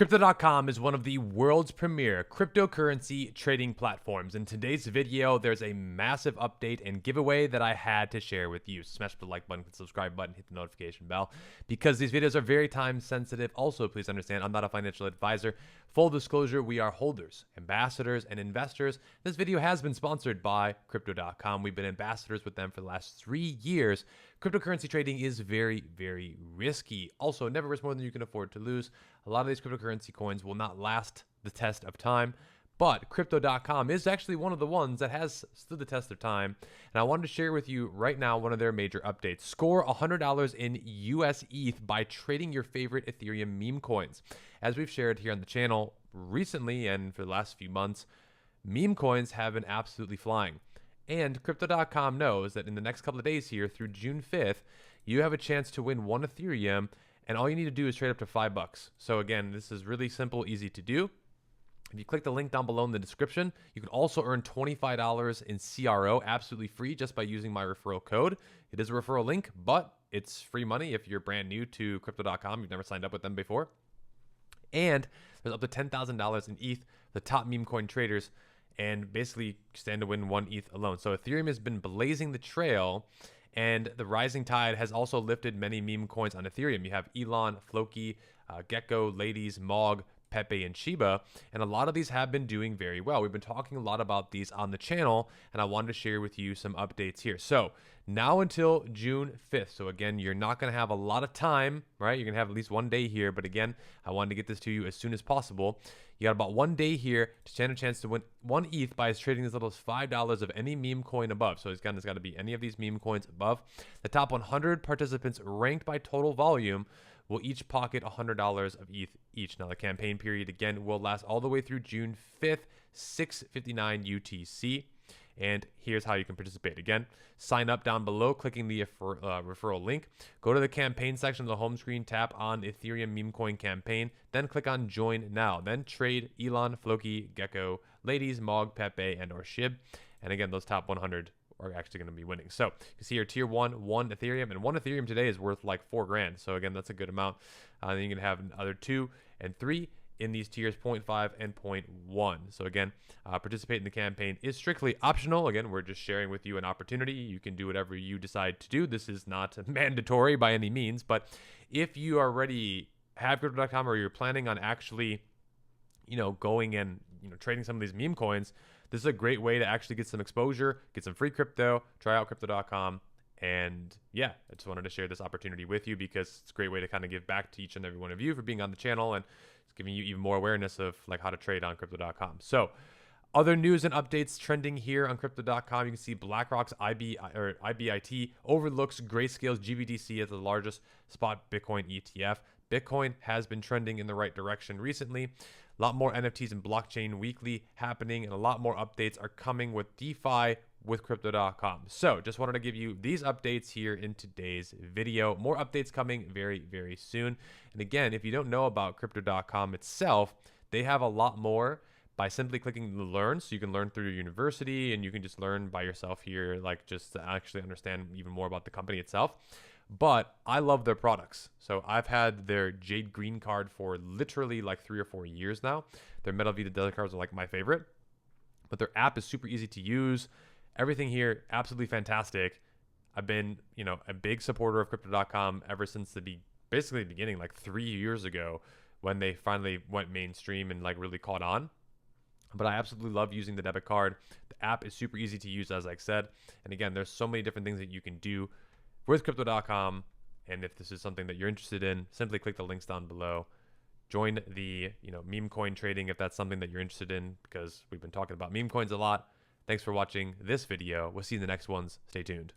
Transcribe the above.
Crypto.com is one of the world's premier cryptocurrency trading platforms. In today's video, there's a massive update and giveaway that I had to share with you. Smash the like button, hit the subscribe button, hit the notification bell because these videos are very time sensitive. Also, please understand, I'm not a financial advisor. Full disclosure, we are holders, ambassadors, and investors. This video has been sponsored by Crypto.com. We've been ambassadors with them for the last 3 years. Cryptocurrency trading is very, very risky. Also, never risk more than you can afford to lose. A lot of these cryptocurrency coins will not last the test of time, but Crypto.com is actually one of the ones that has stood the test of time. And I wanted to share with you right now one of their major updates. Score $100 in US ETH by trading your favorite Ethereum meme coins. As we've shared here on the channel recently and for the last few months, meme coins have been absolutely flying. And Crypto.com knows that in the next couple of days here through June 5th, you have a chance to win one Ethereum, and all you need to do is trade up to $5. So again, this is really simple, easy to do. If you click the link down below in the description, you can also earn $25 in CRO absolutely free just by using my referral code. It is a referral link, but it's free money if you're brand new to Crypto.com. You've never signed up with them before. And there's up to $10,000 in ETH, the top meme coin traders, and basically stand to win one ETH alone. So Ethereum has been blazing the trail, and the rising tide has also lifted many meme coins on Ethereum. You have ELON, FLOKI, GEKKO, Ladies, MOG, PEPE, and SHIB, and a lot of these have been doing very well. We've been talking a lot about these on the channel, and I wanted to share with you some updates here. So now until June 5th. So again, you're not going to have a lot of time, right? You're going to have at least 1 day here, but again, I wanted to get this to you as soon as possible. You got about 1 day here to stand a chance to win one ETH by trading as little as $5 of any meme coin above. So again, it's got to be any of these meme coins above. The top 100 participants ranked by total volume will each pocket $100 of ETH each. Now, the campaign period, again, will last all the way through June 5th, 6:59 UTC. And here's how you can participate. Again, sign up down below, clicking the referral link. Go to the campaign section of the home screen, tap on Ethereum meme coin campaign, then click on join now. Then trade ELON, FLOKI, GEKKO, Ladies, MOG, PEPE, and or SHIB. And again, those top 100 are actually going to be winning. So you can see here, tier 1 Ethereum, and 1 Ethereum today is worth like $4 grand. So again, that's a good amount. Then you can have other 2 and 3 in these tiers 0.5 and 0.1. So again, participate in the campaign is strictly optional. Again, we're just sharing with you an opportunity. You can do whatever you decide to do. This is not mandatory by any means, but if you already have Crypto.com or you're planning on actually, going and, trading some of these meme coins, this is a great way to actually get some exposure, get some free crypto, try out Crypto.com. And yeah, I just wanted to share this opportunity with you because it's a great way to kind of give back to each and every one of you for being on the channel, and it's giving you even more awareness of like how to trade on Crypto.com. So other news and updates trending here on Crypto.com. You can see BlackRock's IBIT overlooks Grayscale's GBTC as the largest spot Bitcoin ETF. Bitcoin has been trending in the right direction recently. A lot more NFTs and blockchain weekly happening, and a lot more updates are coming with DeFi with Crypto.com. So just wanted to give you these updates here in today's video. More updates coming very, very soon. And again, if you don't know about Crypto.com itself, they have a lot more by simply clicking the learn. So you can learn through your university, and you can just learn by yourself here, like just to actually understand even more about the company itself. But I love their products. So I've had their Jade Green card for literally like 3 or 4 years now. Their Metal Vita Desert cards are like my favorite. But their app is super easy to use. Everything here, absolutely fantastic. I've been, a big supporter of Crypto.com ever since basically the beginning, like 3 years ago, when they finally went mainstream and like really caught on. But I absolutely love using the debit card. The app is super easy to use, as I said. And again, there's so many different things that you can do with Crypto.com. And if this is something that you're interested in, simply click the links down below. Join the, meme coin trading if that's something that you're interested in, because we've been talking about meme coins a lot. Thanks for watching this video. We'll see you in the next ones. Stay tuned.